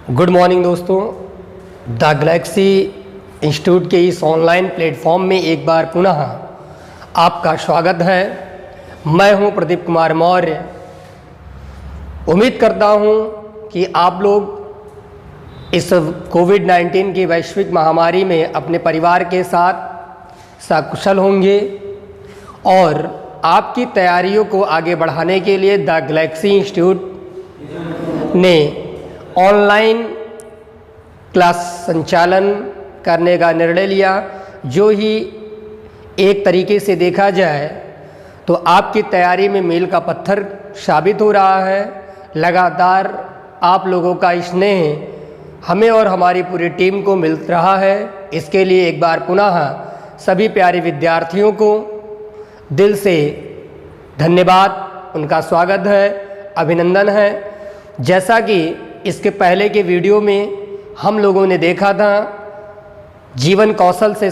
Good morning दोस्तों, the Galaxy institute के इस ऑनलाइन प्लेटफॉर्म में एक बार पुनः आपका स्वागत है। मैं हूं प्रदीप कुमार मौर्य। उम्मीद करता हूं कि आप लोग इस कोविड-19 की वैश्विक महामारी में अपने परिवार के साथ सकुशल होंगे और आपकी तैयारियों को आगे बढ़ाने के लिए द गैलेक्सी इंस्टीट्यूट ने ऑनलाइन क्लास संचालन करने का निर्णय लिया, जो ही एक तरीके से देखा जाए तो आपकी तैयारी में मील का पत्थर साबित हो रहा है। लगातार आप लोगों का स्नेह हमें और हमारी पूरी टीम को मिल रहा है। इसके लिए एक बार पुनः सभी प्यारे विद्यार्थियों को दिल से धन्यवाद, उनका स्वागत है, अभिनंदन है। जैसा कि इसके पहले के वीडियो में हम लोगों ने देखा था, जीवन कौशल से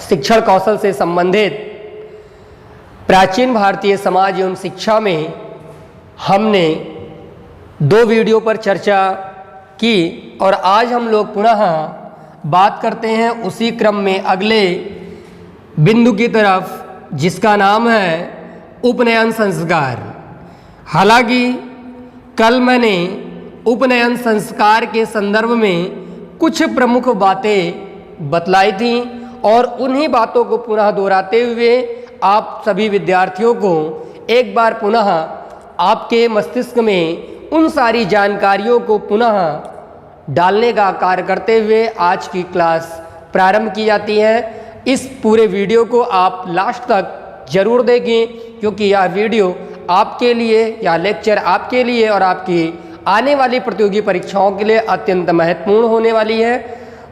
शिक्षण कौशल से संबंधित प्राचीन भारतीय समाज एवं शिक्षा में हमने 2 वीडियो पर चर्चा की और आज हम लोग पुनः बात करते हैं उसी क्रम में अगले बिंदु की तरफ, जिसका नाम है उपनयन संस्कार। हालांकि कल मैंने उपनयन संस्कार के संदर्भ में कुछ प्रमुख बातें बतलाई थी और उन्हीं बातों को पुनः दोहराते हुए आप सभी विद्यार्थियों को एक बार पुनः आपके मस्तिष्क में उन सारी जानकारियों को पुनः डालने का कार्य करते हुए आज की क्लास प्रारंभ की जाती है। इस पूरे वीडियो को आप लास्ट तक जरूर देखें, क्योंकि यह वीडियो आपके लिए, या लेक्चर आपके लिए और आपकी आने वाली प्रतियोगी परीक्षाओं के लिए अत्यंत महत्वपूर्ण होने वाली है।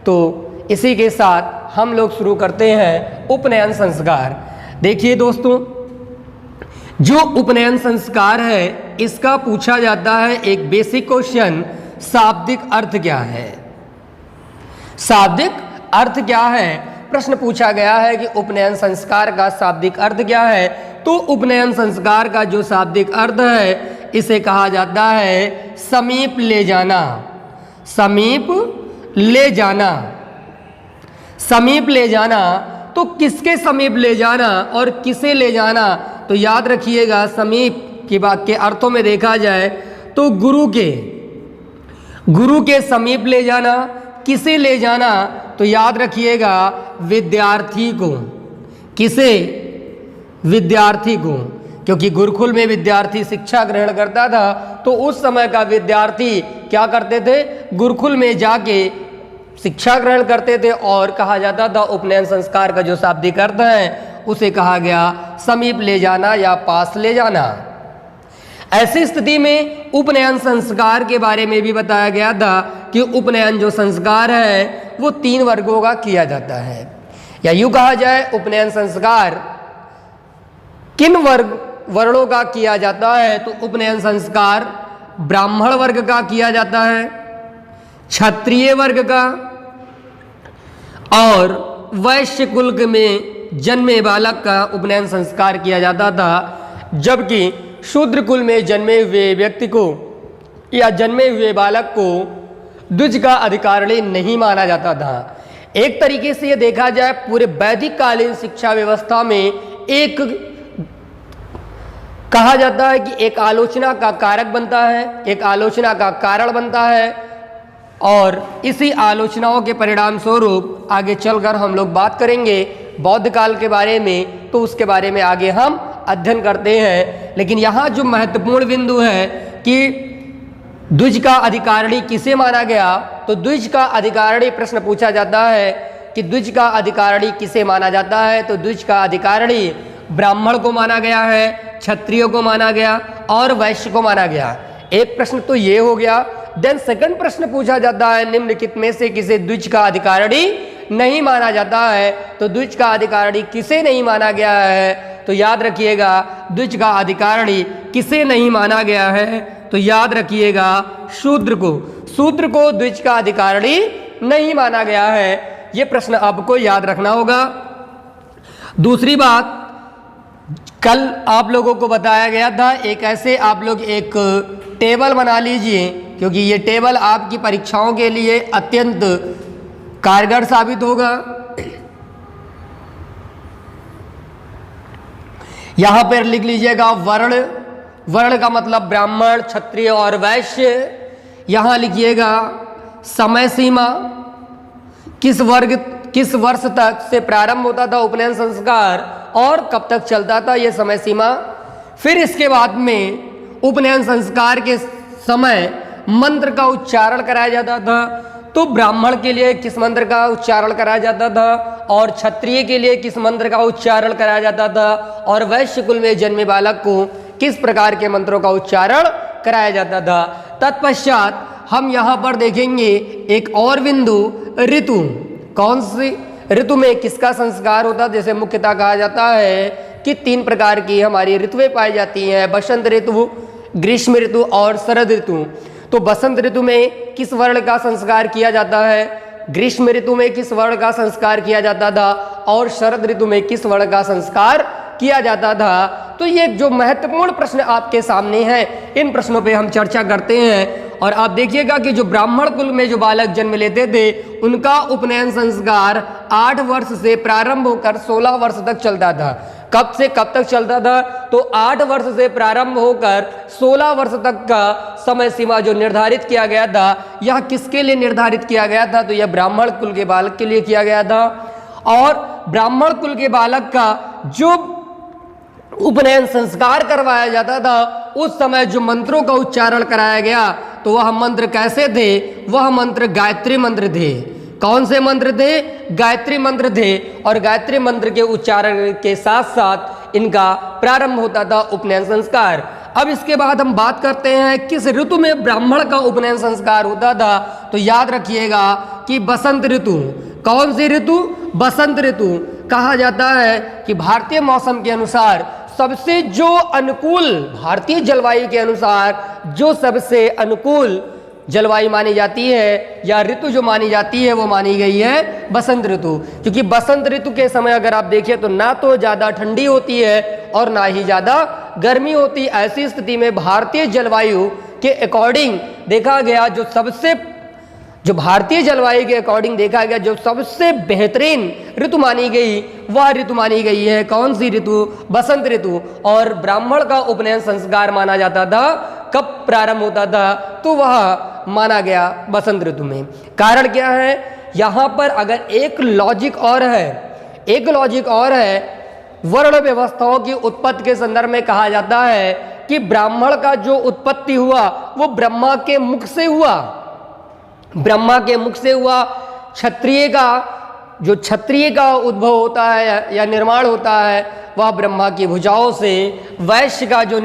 तो इसी के साथ हम लोग शुरू करते हैं उपनयन संस्कार। देखिए दोस्तों, जो उपनयन संस्कार है इसका पूछा जाता है एक बेसिक क्वेश्चन, शाब्दिक अर्थ क्या है। शाब्दिक अर्थ क्या है, प्रश्न पूछा गया है कि उपनयन संस्कार का शाब्दिक अर्थ क्या है। तो उपनयन संस्कार का जो शाब्दिक अर्थ है इसे कहा जाता है समीप ले जाना। समीप ले जाना, समीप ले जाना। तो किसके समीप ले जाना और किसे ले जाना, तो याद रखिएगा समीप की बात के अर्थों में देखा जाए तो गुरु के समीप ले जाना। किसे ले जाना, तो याद रखिएगा विद्यार्थी को। किसे? विद्यार्थी को, क्योंकि गुरुकुल में विद्यार्थी शिक्षा ग्रहण करता था तो उस समय का विद्यार्थी क्या करते थे, गुरुकुल में जाके शिक्षा ग्रहण करते थे और कहा जाता था उपनयन संस्कार का जो शाब्दिक अर्थ है उसे कहा गया समीप ले जाना या पास ले जाना। ऐसी स्थिति में उपनयन संस्कार के बारे में भी बताया गया था कि उपनयन जो संस्कार है वो 3 वर्गों का किया जाता है, या यूं कहा जाए उपनयन संस्कार किन वर्णों का किया जाता है। तो उपनयन संस्कार ब्राह्मण वर्ग का किया जाता है, क्षत्रिय वर्ग का और वैश्य कुल में जन्मे बालक का उपनयन संस्कार किया जाता था, जबकि शूद्र कुल में जन्मे हुए व्यक्ति को या जन्मे हुए बालक को द्विज का अधिकारी नहीं माना जाता था। एक तरीके से ये देखा जाए पूरे वैदिक कालीन शिक्षा व्यवस्था में एक कहा जाता है कि एक आलोचना का कारक बनता है, एक आलोचना का कारण बनता है और इसी आलोचनाओं के परिणाम स्वरूप आगे चलकर हम लोग बात करेंगे बौद्ध काल के बारे में, तो उसके बारे में आगे हम अध्ययन करते हैं। लेकिन यहाँ जो महत्वपूर्ण बिंदु है कि द्विज का अधिकारी किसे माना गया, तो द्विज का अधिकारी प्रश्न पूछा जाता है कि द्विज का अधिकारी किसे माना जाता है। तो द्विज का अधिकारी ब्राह्मण को माना गया है, क्षत्रिय को माना गया और वैश्य को माना गया। एक प्रश्न तो ये हो गया। देन सेकंड प्रश्न पूछा जाता है निम्नलिखित में से किसे द्विज का अधिकारी नहीं माना जाता है। तो द्विज का अधिकारी किसे नहीं माना गया है, तो याद रखिएगा द्विज का अधिकारी किसे नहीं माना गया है, तो याद रखिएगा शूद्र को। शूद्र को द्विज का अधिकारी नहीं माना गया है। ये प्रश्न आपको याद रखना होगा। दूसरी बात, कल आप लोगों को बताया गया था, एक ऐसे आप लोग एक टेबल बना लीजिए क्योंकि ये टेबल आपकी परीक्षाओं के लिए अत्यंत कारगर साबित होगा। यहां पर लिख लीजिएगा वर्ण, वर्ण का मतलब ब्राह्मण, क्षत्रिय और वैश्य। यहां लिखिएगा समय सीमा, किस वर्ष तक से प्रारंभ होता था उपनयन संस्कार और कब तक चलता था, यह समय सीमा। फिर इसके बाद में उपनयन संस्कार के समय मंत्र का उच्चारण कराया जाता था। तो ब्राह्मण के लिए किस मंत्र का उच्चारण कराया जाता था और क्षत्रिय के लिए किस मंत्र का उच्चारण कराया जाता था और वैश्य कुल में जन्मे बालक को किस प्रकार के मंत्रों का उच्चारण कराया जाता था। तत्पश्चात हम यहाँ पर देखेंगे एक और बिंदु, ऋतु। कौन सी ऋतु में किसका संस्कार होता है। जैसे मुख्यतः कहा जाता है कि 3 प्रकार की हमारी ऋतुएं पाई जाती हैं, बसंत ऋतु, ग्रीष्म ऋतु और शरद ऋतु। तो बसंत ऋतु में किस वर्ण का संस्कार किया जाता है, ग्रीष्म ऋतु में किस वर्ण का संस्कार किया जाता था और शरद ऋतु में किस वर्ण का संस्कार किया जाता था। तो ये जो महत्वपूर्ण प्रश्न आपके सामने हैं, इन प्रश्नों पे हम चर्चा करते हैं। और आप देखिएगा कि जो ब्राह्मण कुल में जो बालक जन्म लेते थे उनका उपनयन संस्कार 8 वर्ष से प्रारंभ होकर 16 वर्ष तक चलता था। कब से कब तक चलता था, तो 8 वर्ष से प्रारंभ होकर 16 वर्ष तक का समय सीमा जो निर्धारित किया गया था, यह किसके लिए निर्धारित किया गया था, तो यह ब्राह्मण कुल के बालक के लिए किया गया था। और ब्राह्मण कुल के बालक का जो उपनयन संस्कार करवाया जाता था, उस समय जो मंत्रों का उच्चारण कराया गया, तो वह मंत्र कैसे थे, वह मंत्र गायत्री मंत्र थे। कौन से मंत्र थे, गायत्री मंत्र थे। और गायत्री मंत्र के उच्चारण के साथ साथ इनका प्रारंभ होता था उपनयन संस्कार। अब इसके बाद हम बात करते हैं किस ऋतु में ब्राह्मण का उपनयन संस्कार होता था। तो याद रखिएगा कि बसंत ऋतु। कौन सी ऋतु, बसंत ऋतु। कहा जाता है कि भारतीय मौसम के अनुसार सबसे जो अनुकूल, भारतीय जलवायु के अनुसार जो सबसे अनुकूल जलवायु मानी जाती है या ऋतु जो मानी जाती है, वो मानी गई है बसंत ऋतु। क्योंकि बसंत ऋतु के समय अगर आप देखिए तो ना तो ज़्यादा ठंडी होती है और ना ही ज़्यादा गर्मी होती। ऐसी स्थिति में भारतीय जलवायु के अकॉर्डिंग देखा गया, जो भारतीय जलवायु के अकॉर्डिंग देखा गया जो सबसे बेहतरीन ऋतु मानी गई, वह ऋतु मानी गई है कौन सी ऋतु, बसंत ऋतु। और ब्राह्मण का उपनयन संस्कार माना जाता था कब प्रारंभ होता था, तो वह माना गया बसंत ऋतु में। कारण क्या है, यहाँ पर अगर एक लॉजिक और है, वर्ण व्यवस्थाओं की उत्पत्ति के संदर्भ में कहा जाता है कि ब्राह्मण का जो उत्पत्ति हुआ वो ब्रह्मा के मुख से हुआ, ब्रह्मा के मुख से हुआ। क्षत्रिय का उद्भव होता है या निर्माण होता है वह ब्रह्मा की भुजाओं से। वैश्य का जो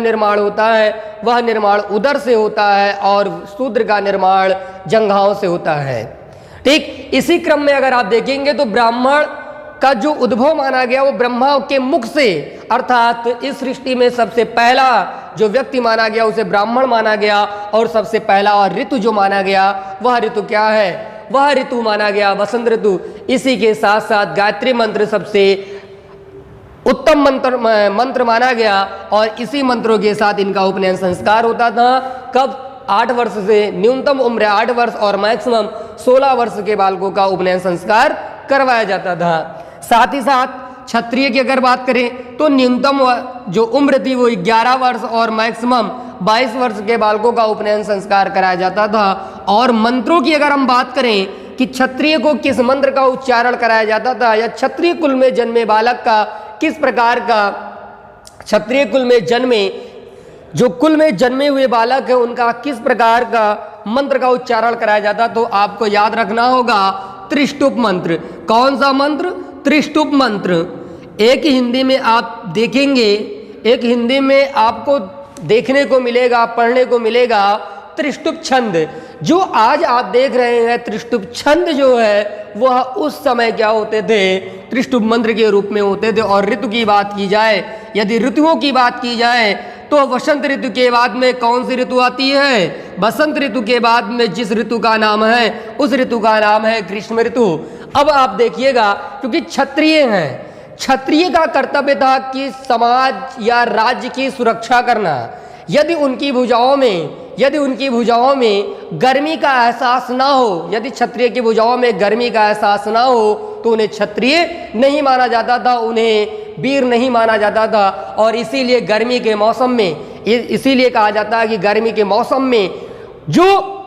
निर्माण होता है वह निर्माण उदर से होता है और शूद्र का निर्माण जंघाओं से होता है। ठीक इसी क्रम में अगर आप देखेंगे तो ब्राह्मण का जो उद्भव माना गया वो ब्रह्मा के मुख से, अर्थात इस सृष्टि में सबसे पहला जो व्यक्ति माना गया उसे ब्राह्मण माना गया। और सबसे पहला और ऋतु जो माना गया वह ऋतु क्या है, वह ऋतु माना गया बसंत ऋतु। इसी के साथ साथ गायत्री मंत्र सबसे उत्तम मंत्र माना गया और इसी मंत्रों के साथ इनका उपनयन संस्कार होता था। कब, 8 वर्ष से न्यूनतम उम्र 8 वर्ष और मैक्सिमम 16 वर्ष के बालकों का उपनयन संस्कार करवाया जाता था। साथ ही साथ क्षत्रिय की अगर बात करें तो न्यूनतम जो उम्र थी वो 11 वर्ष और मैक्सिमम 22 वर्ष के बालकों का उपनयन संस्कार कराया जाता था। और मंत्रों की अगर हम बात करें कि क्षत्रिय को किस मंत्र का उच्चारण कराया जाता था या क्षत्रिय कुल में जन्मे बालक का किस प्रकार का, क्षत्रिय कुल में जन्मे हुए बालक है उनका किस प्रकार का मंत्र का उच्चारण कराया जाता, तो आपको याद रखना होगा त्रिष्टुप मंत्र। कौन सा मंत्र, त्रिष्टुप मंत्र। एक हिंदी में आप देखेंगे, एक हिंदी में आपको देखने को मिलेगा, पढ़ने को मिलेगा त्रिष्टुप छंद। जो आज आप देख रहे हैं त्रिष्टुप छंद जो है वह उस समय क्या होते थे, त्रिष्टुप मंत्र के रूप में होते थे। और ऋतु की बात की जाए, यदि ऋतुओं की बात की जाए तो वसंत ऋतु के बाद में कौन सी ऋतु आती है, बसंत ऋतु के बाद में जिस ऋतु का नाम है उस ऋतु का नाम है ग्रीष्म ऋतु। अब आप देखिएगा क्योंकि क्षत्रिय हैं, क्षत्रिय का कर्तव्य था कि समाज या राज्य की सुरक्षा करना। यदि उनकी भुजाओं में गर्मी का एहसास ना हो, यदि क्षत्रिय की भुजाओं में गर्मी का एहसास ना हो तो उन्हें क्षत्रिय नहीं माना जाता था, उन्हें वीर नहीं माना जाता था। और इसीलिए गर्मी के मौसम में, इसीलिए कहा जाता है कि गर्मी के मौसम में जो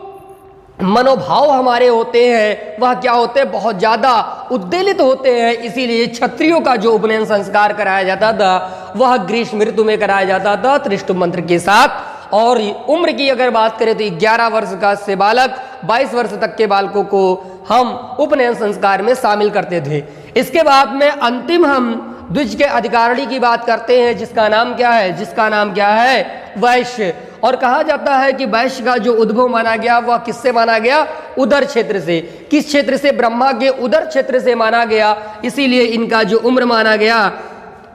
मनोभाव हमारे होते हैं वह क्या होते हैं, बहुत ज़्यादा उद्वेलित होते हैं। इसीलिए क्षत्रियों का जो उपनयन संस्कार कराया जाता था वह ग्रीष्म ऋतु में कराया जाता था त्रिष्टुप मंत्र के साथ। और उम्र की अगर बात करें तो 11 वर्ष का से बालक 22 वर्ष तक के बालकों को हम उपनयन संस्कार में शामिल करते थे। इसके बाद में अंतिम हम द्विज के अधिकारिणी की बात करते हैं, जिसका नाम क्या है वैश्य। और कहा जाता है कि वैश्य का जो उद्भव माना गया वह किससे माना गया, उदर क्षेत्र से। किस क्षेत्र से, ब्रह्मा के उदर क्षेत्र से माना गया। इसीलिए इनका जो उम्र माना गया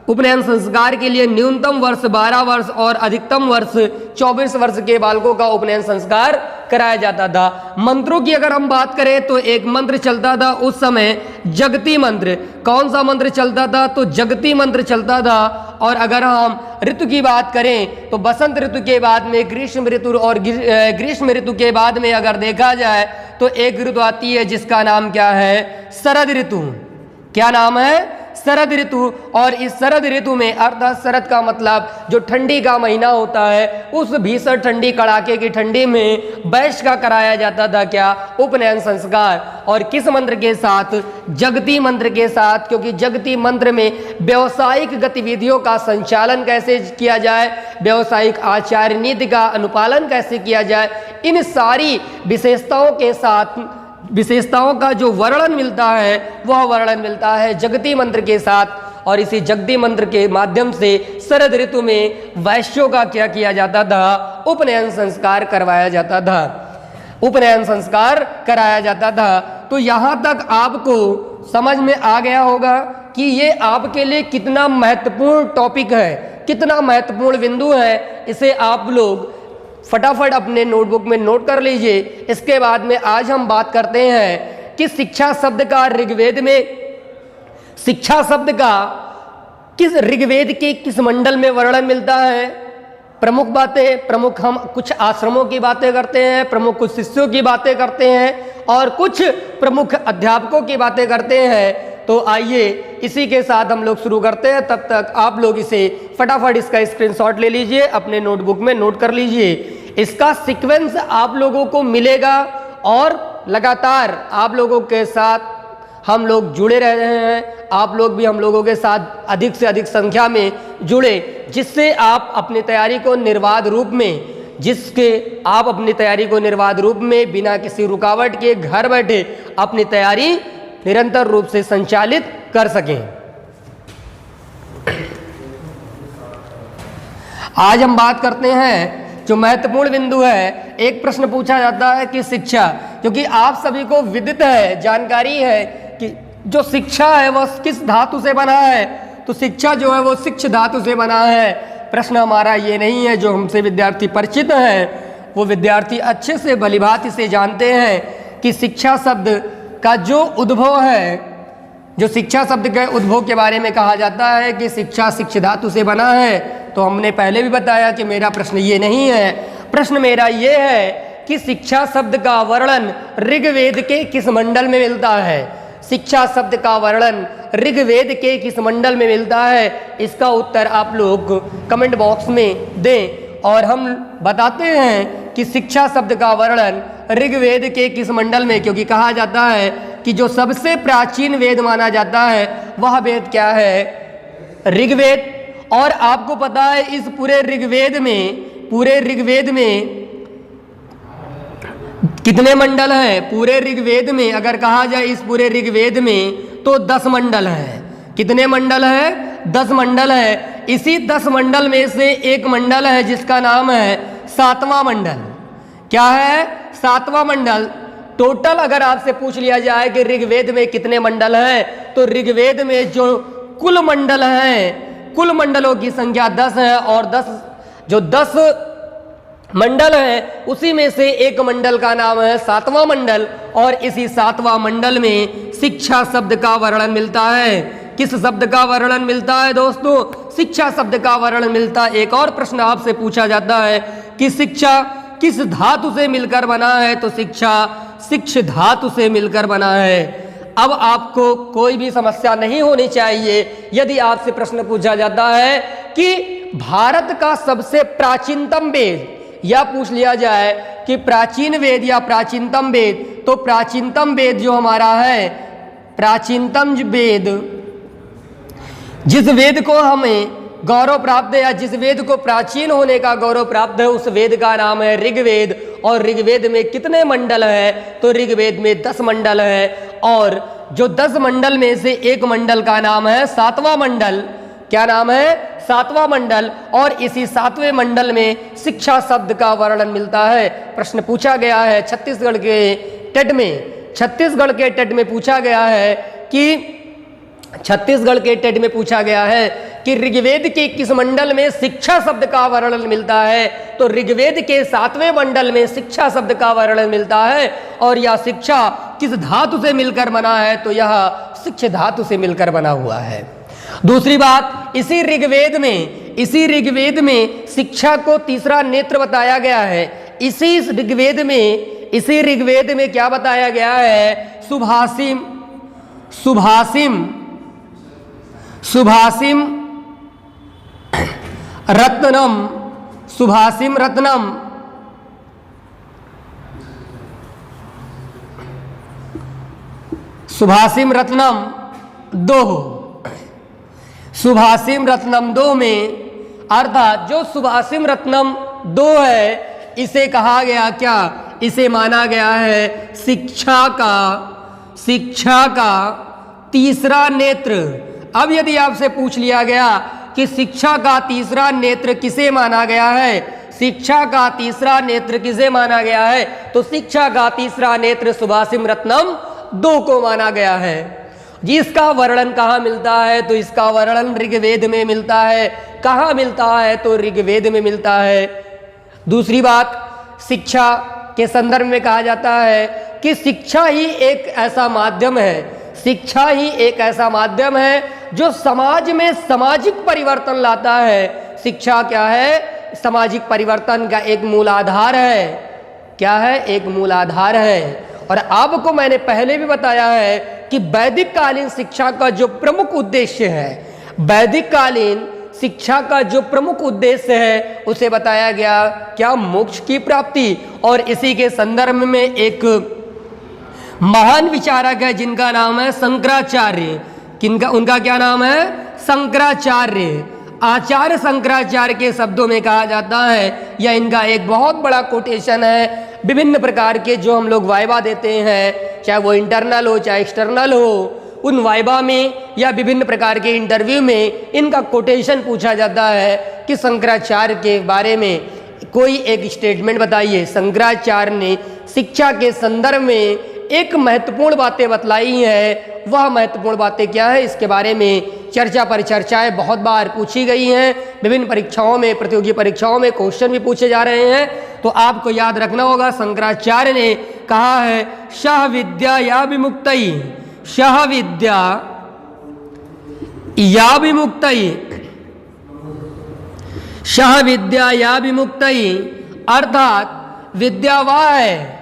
उपनयन संस्कार के लिए न्यूनतम वर्ष 12 वर्ष और अधिकतम वर्ष 24 वर्ष के बालकों का उपनयन संस्कार कराया जाता था। मंत्रों की अगर हम बात करें तो एक मंत्र चलता था उस समय, जगती मंत्र। कौन सा मंत्र चलता था, तो जगती मंत्र चलता था। और अगर हम ऋतु की बात करें तो बसंत ऋतु के बाद में ग्रीष्म ऋतु, और ग्रीष्म ऋतु के बाद में अगर देखा जाए तो एक ऋतु आती है जिसका नाम क्या है, शरद ऋतु। क्या नाम है, शरद ऋतु। और इस शरद ऋतु में, अर्थात शरद का मतलब जो ठंडी का महीना होता है, उस भीषण ठंडी कड़ाके की ठंडी में वैश्य का कराया जाता था क्या, उपनयन संस्कार। और किस मंत्र के साथ, जगती मंत्र के साथ। क्योंकि जगती मंत्र में व्यवसायिक गतिविधियों का संचालन कैसे किया जाए, व्यवसायिक आचार नीति का अनुपालन कैसे किया जाए, इन सारी विशेषताओं का जो वर्णन मिलता है वह वर्णन मिलता है जगती मंत्र के साथ। और इसी जगती मंत्र के माध्यम से शरद ऋतु में वैश्यों का क्या किया जाता था, उपनयन संस्कार करवाया जाता था, उपनयन संस्कार कराया जाता था। तो यहाँ तक आपको समझ में आ गया होगा कि ये आपके लिए कितना महत्वपूर्ण टॉपिक है, कितना महत्वपूर्ण बिंदु है। इसे आप लोग फटाफट अपने नोटबुक में नोट कर लीजिए। इसके बाद में आज हम बात करते हैं कि शिक्षा शब्द का ऋग्वेद में, शिक्षा शब्द का किस ऋग्वेद के किस मंडल में वर्णन मिलता है। प्रमुख बातें, प्रमुख हम कुछ आश्रमों की बातें करते हैं, प्रमुख कुछ शिष्यों की बातें करते हैं और कुछ प्रमुख अध्यापकों की बातें करते हैं। तो आइए इसी के साथ हम लोग शुरू करते हैं। तब तक आप लोग इसे फटाफट इसका स्क्रीनशॉट ले लीजिए, अपने नोटबुक में नोट कर लीजिए। इसका सीक्वेंस आप लोगों को मिलेगा और लगातार आप लोगों के साथ हम लोग जुड़े रह रहे हैं। आप लोग भी हम लोगों के साथ अधिक से अधिक संख्या में जुड़े, जिससे आप अपनी तैयारी को निर्बाध रूप में बिना किसी रुकावट के घर बैठे अपनी तैयारी निरंतर रूप से संचालित कर सकें। आज हम बात करते हैं जो महत्वपूर्ण बिंदु है। एक प्रश्न पूछा जाता है कि शिक्षा, क्योंकि आप सभी को विदित है, जानकारी है कि जो शिक्षा है वह किस धातु से बना है, तो शिक्षा जो है वो शिक्ष धातु से बना है। प्रश्न हमारा ये नहीं है, जो हमसे विद्यार्थी परिचित हैं वो विद्यार्थी अच्छे से भलीभांति से जानते हैं कि शिक्षा शब्द का जो उद्भव है, जो शिक्षा शब्द के उद्भव के बारे में कहा जाता है कि शिक्षा शिक्ष धातु से बना है। तो हमने पहले भी बताया कि मेरा प्रश्न ये नहीं है, प्रश्न मेरा ये है कि शिक्षा शब्द का वर्णन ऋग्वेद के किस मंडल में मिलता है। शिक्षा शब्द का वर्णन ऋग्वेद के किस मंडल में मिलता है, इसका उत्तर आप लोग कमेंट बॉक्स में दें और हम बताते हैं कि शिक्षा शब्द का वर्णन ऋग्वेद के किस मंडल में। क्योंकि कहा जाता है कि जो सबसे प्राचीन वेद माना जाता है वह वेद क्या है, ऋग्वेद। और आपको पता है इस पूरे ऋग्वेद में कितने मंडल हैं। पूरे ऋग्वेद में अगर कहा जाए इस पूरे ऋग्वेद में तो 10 मंडल हैं। कितने मंडल हैं, 10 मंडल है। इसी 10 मंडल में से एक मंडल है जिसका नाम है 7वां मंडल। क्या है, 7वां मंडल। टोटल अगर आपसे पूछ लिया जाए कि ऋग्वेद में कितने मंडल हैं, तो ऋग्वेद में जो कुल मंडल हैं, कुल मंडलों की संख्या 10 है। और 10 मंडल है उसी में से एक मंडल का नाम है 7वां मंडल। और इसी 7वां मंडल में शिक्षा शब्द का वर्णन मिलता है। किस शब्द का वर्णन मिलता है दोस्तों? शिक्षा शब्द का वर्णन मिलता है। एक और प्रश्न आपसे पूछा जाता है कि शिक्षा किस धातु से मिलकर बना है? तो शिक्षा शिक्ष धातु से मिलकर बना है। अब आपको कोई भी समस्या नहीं होनी चाहिए यदि आपसे प्रश्न पूछा जाता है कि भारत का सबसे प्राचीनतम वेद, या पूछ लिया जाए कि प्राचीन वेद या प्राचीनतम वेद, तो प्राचीनतम वेद जो हमारा है, प्राचीनतम वेद, जिस वेद को हमें गौरव प्राप्त है या जिस वेद को प्राचीन होने का गौरव प्राप्त है, उस वेद का नाम है ऋग्वेद। और ऋग्वेद में कितने मंडल है? तो ऋग्वेद में 10 मंडल है। और जो 10 मंडल में से एक मंडल का नाम है 7वां मंडल। क्या नाम है? 7वां मंडल। और इसी 7वें मंडल में शिक्षा शब्द का वर्णन मिलता है। प्रश्न पूछा गया है छत्तीसगढ़ के टेट में, छत्तीसगढ़ के टेट में पूछा गया है कि छत्तीसगढ़ के टेट में पूछा गया है कि ऋग्वेद के किस मंडल में शिक्षा शब्द का वर्णन मिलता है? तो ऋग्वेद के 7वें मंडल में शिक्षा शब्द का वर्णन मिलता है। और यह शिक्षा किस धातु से मिलकर बना है? तो यह शिक्ष धातु से मिलकर बना हुआ है। दूसरी बात, इसी ऋग्वेद में शिक्षा को तीसरा नेत्र बताया गया है। इसी ऋग्वेद में क्या बताया गया है? सुभाषिम रत्नम, सुभाषिम रत्नम, सुभाषिम रत्नम 2, सुभाषिम रत्नम 2 में, अर्थात जो सुभाषिम रत्नम 2 है, इसे कहा गया क्या? इसे माना गया है शिक्षा का तीसरा नेत्र। अब यदि आपसे पूछ लिया गया कि शिक्षा का तीसरा नेत्र किसे माना गया है, शिक्षा का तीसरा नेत्र किसे माना गया है, तो शिक्षा का तीसरा नेत्र सुभाषिम रत्नम 2 को माना गया है। जी, इसका वर्णन कहाँ मिलता है? तो इसका वर्णन ऋग्वेद में मिलता है। कहाँ मिलता है? तो ऋग्वेद में मिलता है। दूसरी बात, शिक्षा के संदर्भ में कहा जाता है कि शिक्षा ही एक ऐसा माध्यम है, शिक्षा ही एक ऐसा माध्यम है जो समाज में सामाजिक परिवर्तन लाता है। शिक्षा क्या है? सामाजिक परिवर्तन का एक मूल आधार है। क्या है? एक मूल आधार है। और आपको मैंने पहले भी बताया है कि वैदिक कालीन शिक्षा का जो प्रमुख उद्देश्य है, वैदिक कालीन शिक्षा का जो प्रमुख उद्देश्य है, उसे बताया गया क्या? मोक्ष की प्राप्ति। और इसी के संदर्भ में एक महान विचारक है जिनका नाम है शंकराचार्य। किनका? उनका क्या नाम है? शंकराचार्य। आचार्य शंकराचार्य के शब्दों में कहा जाता है, या इनका एक बहुत बड़ा कोटेशन है। विभिन्न प्रकार के जो हम लोग वाइवा देते हैं, चाहे वो इंटरनल हो चाहे एक्सटर्नल हो, उन वाइवा में या विभिन्न प्रकार के इंटरव्यू में इनका कोटेशन पूछा जाता है कि शंकराचार्य के बारे में कोई एक स्टेटमेंट बताइए। शंकराचार्य ने शिक्षा के संदर्भ में एक महत्वपूर्ण बातें बतलाई है। वह महत्वपूर्ण बातें क्या है? इसके बारे में चर्चा पर चर्चाएं बहुत बार पूछी गई हैं। विभिन्न परीक्षाओं में, प्रतियोगी परीक्षाओं में क्वेश्चन भी पूछे जा रहे हैं। तो आपको याद रखना होगा, शंकराचार्य ने कहा है शह विद्या या विमुक्तई, शह विद्या या विमुक्तई, शह विद्या या विमुक्तई, अर्थात विद्या वह है,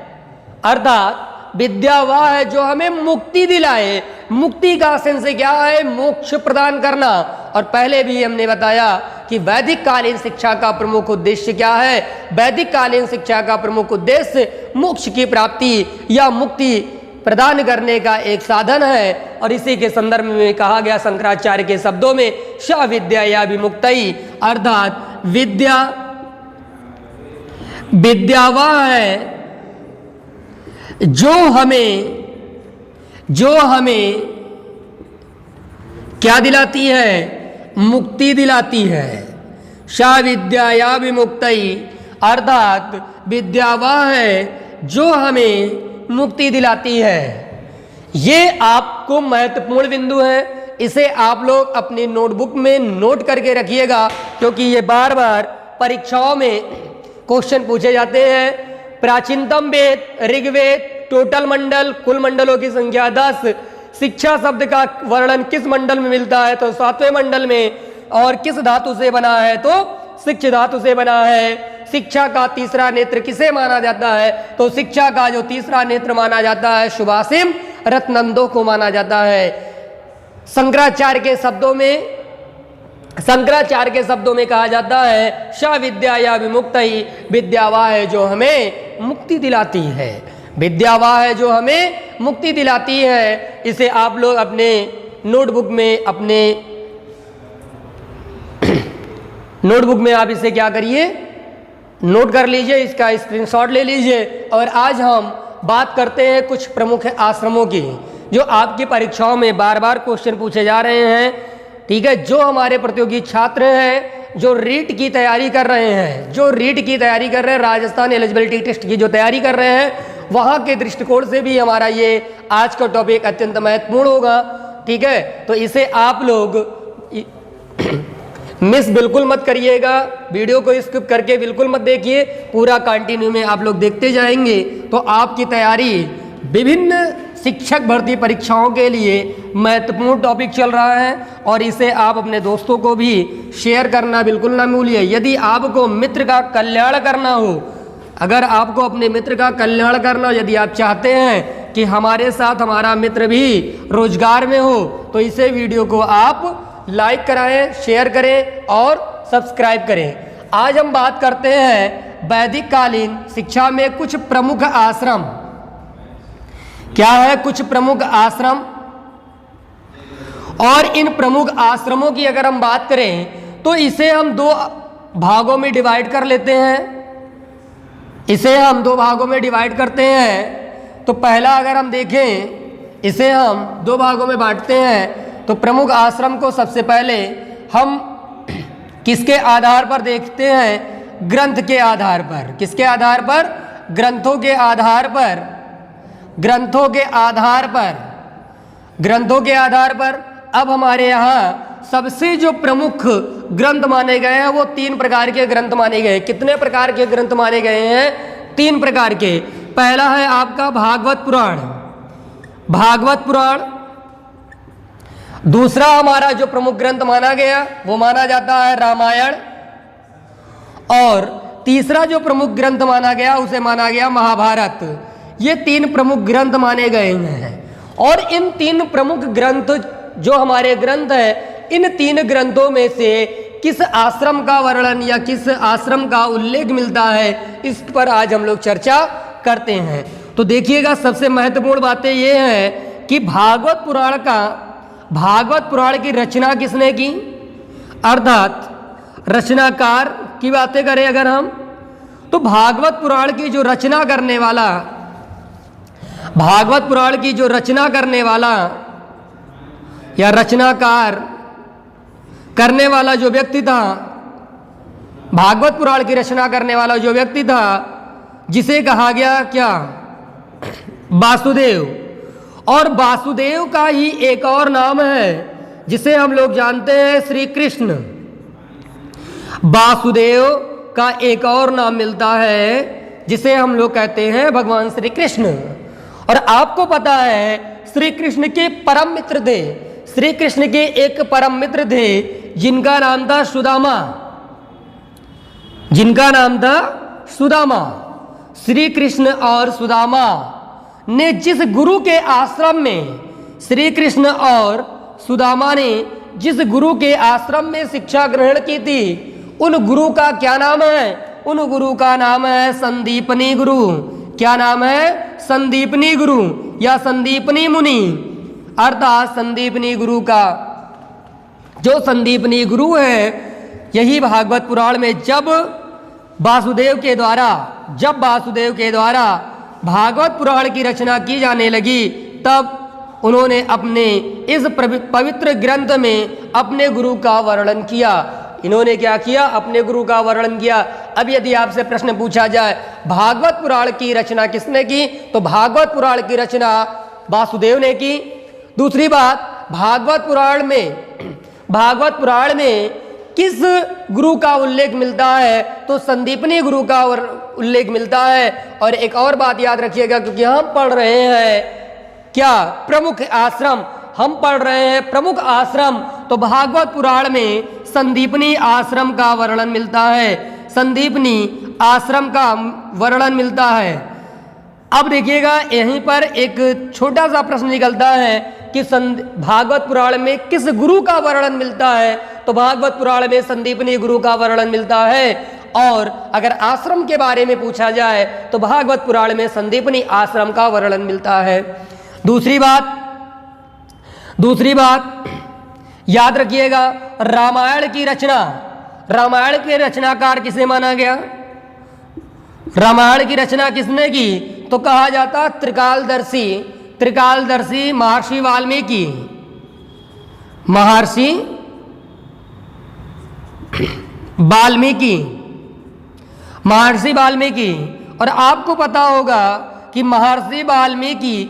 अर्थात विद्या वह है जो हमें मुक्ति दिलाए। मुक्ति का सेंस क्या है? मोक्ष प्रदान करना। और पहले भी हमने बताया कि वैदिक कालीन शिक्षा का प्रमुख उद्देश्य क्या है? वैदिक कालीन शिक्षा का प्रमुख उद्देश्य मोक्ष की प्राप्ति या मुक्ति प्रदान करने का एक साधन है। और इसी के संदर्भ में कहा गया शंकराचार्य के शब्दों में श विद्या या विमुक्तई, अर्थात विद्या वह है जो हमें क्या दिलाती है? मुक्ति दिलाती है। शा विद्या या विमुक्तई, अर्थात विद्या वह है जो हमें मुक्ति दिलाती है। ये आपको महत्वपूर्ण बिंदु है। इसे आप लोग अपनी नोटबुक में नोट करके रखिएगा, क्योंकि ये बार बार परीक्षाओं में क्वेश्चन पूछे जाते हैं। प्राचीनतम वेद ऋग्वेद, टोटल मंडल, कुल मंडलों की संख्या 10, शिक्षा शब्द का वर्णन किस मंडल में मिलता है? तो सातवें मंडल में। और किस धातु से बना है? तो शिक्ष धातु से बना है। शिक्षा का तीसरा नेत्र किसे माना जाता है? तो शिक्षा का जो तीसरा नेत्र माना जाता है सुभाषिम रत्नंदो को माना जाता है। शंकराचार्य के शब्दों में कहा जाता है स विद्या या विमुक्त ही, विद्या वह है जो हमें मुक्ति दिलाती है। विद्या वह है जो हमें मुक्ति दिलाती है। इसे आप लोग अपने नोटबुक में आप इसे क्या करिए, नोट कर लीजिए, इसका स्क्रीनशॉट ले लीजिए। और आज हम बात करते हैं कुछ प्रमुख आश्रमों की, जो आपकी परीक्षाओं में बार बार क्वेश्चन पूछे जा रहे हैं। ठीक है, जो हमारे प्रतियोगी छात्र हैं, जो रीट की तैयारी कर रहे हैं, राजस्थान एलिजिबिलिटी टेस्ट की जो तैयारी कर रहे हैं, वहाँ के दृष्टिकोण से भी हमारा ये आज का टॉपिक अत्यंत महत्वपूर्ण होगा। ठीक है, तो इसे आप लोग मिस बिल्कुल मत करिएगा, वीडियो को स्किप करके बिल्कुल मत देखिए, पूरा कंटिन्यू में आप लोग देखते जाएंगे तो आपकी तैयारी विभिन्न शिक्षक भर्ती परीक्षाओं के लिए महत्वपूर्ण टॉपिक चल रहा है। और इसे आप अपने दोस्तों को भी शेयर करना बिल्कुल ना भूलिए। यदि आपको मित्र का कल्याण करना हो, अगर आपको अपने मित्र का कल्याण करना हो, यदि आप चाहते हैं कि हमारे साथ हमारा मित्र भी रोजगार में हो, तो इसे वीडियो को आप लाइक कराएं, शेयर करें और सब्सक्राइब करें। आज हम बात करते हैं वैदिक कालीन शिक्षा में कुछ प्रमुख आश्रम। क्या है? कुछ प्रमुख आश्रम। और इन प्रमुख आश्रमों की अगर हम बात करें तो इसे हम दो भागों में डिवाइड कर लेते हैं। तो पहला अगर हम देखें, इसे हम दो भागों में बांटते हैं। तो प्रमुख आश्रम को सबसे पहले हम किसके आधार पर देखते हैं? ग्रंथ के आधार पर। किसके आधार पर? ग्रंथों के आधार पर। अब हमारे यहाँ सबसे जो प्रमुख ग्रंथ माने गए हैं वो 3 प्रकार के ग्रंथ माने गए हैं। कितने प्रकार के ग्रंथ माने गए हैं? 3 प्रकार के। पहला है आपका भागवत पुराण। दूसरा हमारा जो प्रमुख ग्रंथ माना गया वो माना जाता है रामायण। और तीसरा जो प्रमुख ग्रंथ माना गया उसे माना गया महाभारत। ये 3 प्रमुख ग्रंथ माने गए हैं। और इन 3 प्रमुख ग्रंथ जो हमारे ग्रंथ हैं, इन 3 ग्रंथों में से किस आश्रम का वर्णन या किस आश्रम का उल्लेख मिलता है, इस पर आज हम लोग चर्चा करते हैं। तो देखिएगा, सबसे महत्वपूर्ण बातें ये हैं कि भागवत पुराण की रचना किसने की, अर्थात रचनाकार की बातें करें अगर हम, तो भागवत पुराण की जो रचना करने वाला या रचनाकार करने वाला जो व्यक्ति था, भागवत पुराण की रचना करने वाला जो व्यक्ति था, जिसे कहा गया क्या? वासुदेव। और वासुदेव का ही एक और नाम है जिसे हम लोग जानते हैं श्री कृष्ण। वासुदेव का एक और नाम मिलता है जिसे हम लोग कहते हैं भगवान श्री कृष्ण। और आपको पता है श्री कृष्ण के परम मित्र थे, श्री कृष्ण के एक परम मित्र थे जिनका नाम था सुदामा। श्री कृष्ण और सुदामा ने जिस गुरु के आश्रम में, श्री कृष्ण और सुदामा ने जिस गुरु के आश्रम में शिक्षा ग्रहण की थी, उन गुरु का क्या नाम है? उन गुरु का नाम है संदीपनी गुरु। क्या नाम है? संदीपनी गुरु या संदीपनी मुनि। अर्थात संदीपनी गुरु का जो संदीपनी गुरु है, यही भागवत पुराण में जब वासुदेव के द्वारा भागवत पुराण की रचना की जाने लगी, तब उन्होंने अपने इस पवित्र ग्रंथ में अपने गुरु का वर्णन किया। इन्होंने क्या किया? अपने गुरु का वर्णन किया। अब यदि आपसे प्रश्न पूछा जाए भागवत पुराण की रचना किसने की, तो भागवत पुराण की रचना वासुदेव ने की। दूसरी बात, भागवत पुराण में किस गुरु का उल्लेख मिलता है, तो संदीपनी गुरु का उल्लेख मिलता है। और एक और बात याद रखिएगा, क्योंकि हम पढ़ रहे हैं क्या प्रमुख आश्रम हम पढ़ रहे हैं प्रमुख आश्रम, तो भागवत पुराण में संदीपनी आश्रम का वर्णन मिलता है, संदीपनी आश्रम का वर्णन मिलता है। अब देखिएगा यहीं पर एक छोटा सा प्रश्न निकलता है कि भागवत पुराण में किस गुरु का वर्णन मिलता है, तो भागवत पुराण में संदीपनी गुरु का वर्णन मिलता है। और अगर आश्रम के बारे में पूछा जाए तो भागवत पुराण में संदीपनी आश्रम का वर्णन मिलता है। दूसरी बात याद रखिएगा, रामायण की रचनाकार किसे माना गया? रामायण की रचना किसने की? तो कहा जाता त्रिकालदर्शी महर्षि वाल्मीकि। और आपको पता होगा कि महर्षि वाल्मीकि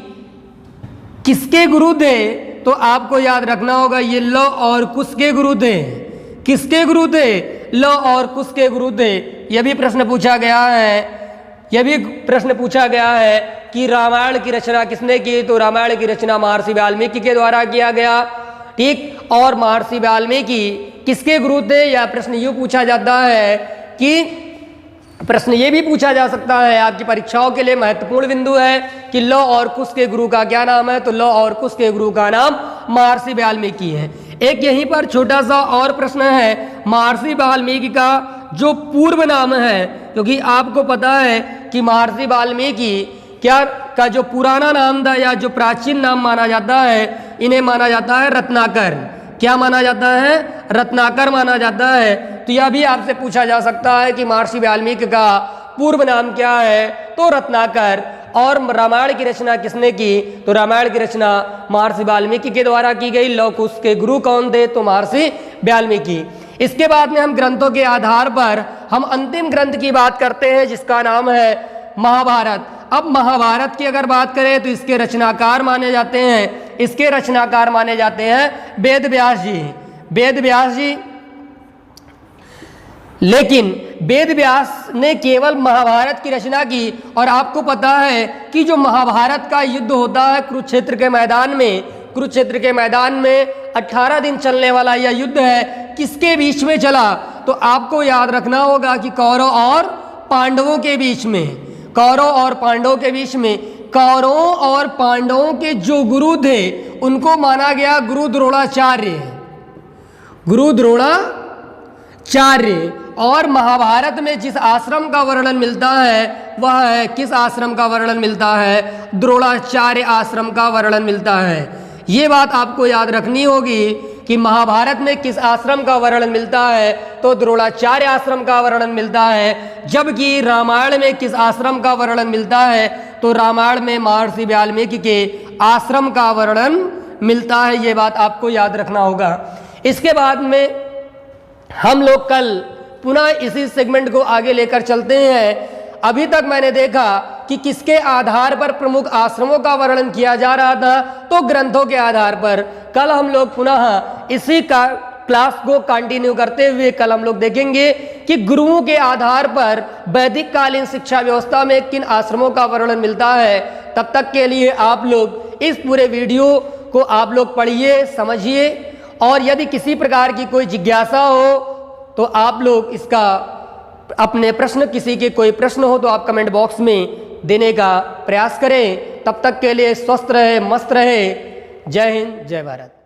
किसके गुरु थे? तो आपको याद रखना होगा ये लौ और कुश के गुरु थे। किसके गुरु थे? लौ और कुश के गुरु थे। यह भी प्रश्न पूछा गया है कि रामायण की रचना किसने की? तो रामायण की रचना महर्षि वाल्मीकि के द्वारा किया गया। ठीक, और महर्षि वाल्मीकि किसके गुरु थे? यह प्रश्न यूँ पूछा जाता है कि प्रश्न ये भी पूछा जा सकता है, आपकी परीक्षाओं के लिए महत्वपूर्ण बिंदु है कि लौ और कुश के गुरु का क्या नाम है? तो लौ और कुश के गुरु का नाम महर्षि वाल्मीकि है। एक यहीं पर छोटा सा और प्रश्न है, महर्षि वाल्मीकि का जो पूर्व नाम है, क्योंकि आपको पता है कि महर्षि वाल्मीकि क्या का जो पुराना नाम था या जो प्राचीन नाम माना जाता है, इन्हें माना जाता है रत्नाकर। क्या माना जाता है? रत्नाकर माना जाता है। तो यह भी आपसे पूछा जा सकता है कि महर्षि वाल्मीकि का पूर्व नाम क्या है? तो रत्नाकर। और रामायण की रचना किसने की? तो रामायण की रचना महर्षि वाल्मीकि के द्वारा की गई। लौ कुश के गुरु कौन थे? तो महर्षि वाल्मीकि। इसके बाद में हम ग्रंथों के आधार पर हम अंतिम ग्रंथ की बात करते हैं जिसका नाम है महाभारत। अब महाभारत की अगर बात करें तो इसके रचनाकार माने जाते हैं वेद व्यास जी। लेकिन वेद व्यास ने केवल महाभारत की रचना की। और आपको पता है कि जो महाभारत का युद्ध होता है कुरुक्षेत्र के मैदान में 18 दिन चलने वाला यह युद्ध है, किसके बीच में चला? तो आपको याद रखना होगा कि कौरव और पांडवों के बीच में। कौरवों और पांडवों के जो गुरु थे उनको माना गया गुरु द्रोणाचार्य। और महाभारत में जिस आश्रम का वर्णन मिलता है वह है, किस आश्रम का वर्णन मिलता है? द्रोणाचार्य आश्रम का वर्णन मिलता है। ये बात आपको याद रखनी होगी कि महाभारत में किस आश्रम का वर्णन मिलता है? तो द्रोणाचार्य आश्रम का वर्णन मिलता है। जबकि रामायण में किस आश्रम का वर्णन मिलता है? तो रामायण में महर्षि वाल्मीकि के आश्रम का वर्णन मिलता है। ये बात आपको याद रखना होगा। इसके बाद में हम लोग कल पुनः इसी सेगमेंट को आगे लेकर चलते हैं। अभी तक मैंने देखा कि किसके आधार पर प्रमुख आश्रमों का वर्णन किया जा रहा था? तो ग्रंथों के आधार पर। कल हम लोग पुनः इसी का क्लास को कंटिन्यू करते हुए कल हम लोग देखेंगे कि गुरुओं के आधार पर वैदिक कालीन शिक्षा व्यवस्था में किन आश्रमों का वर्णन मिलता है। तब तक के लिए आप लोग इस पूरे वीडियो को आप लोग पढ़िए, समझिए, और यदि किसी प्रकार की कोई जिज्ञासा हो तो आप लोग इसका अपने प्रश्न, किसी के कोई प्रश्न हो तो आप कमेंट बॉक्स में देने का प्रयास करें। तब तक के लिए स्वस्थ रहे, मस्त रहे। जय हिंद, जय भारत।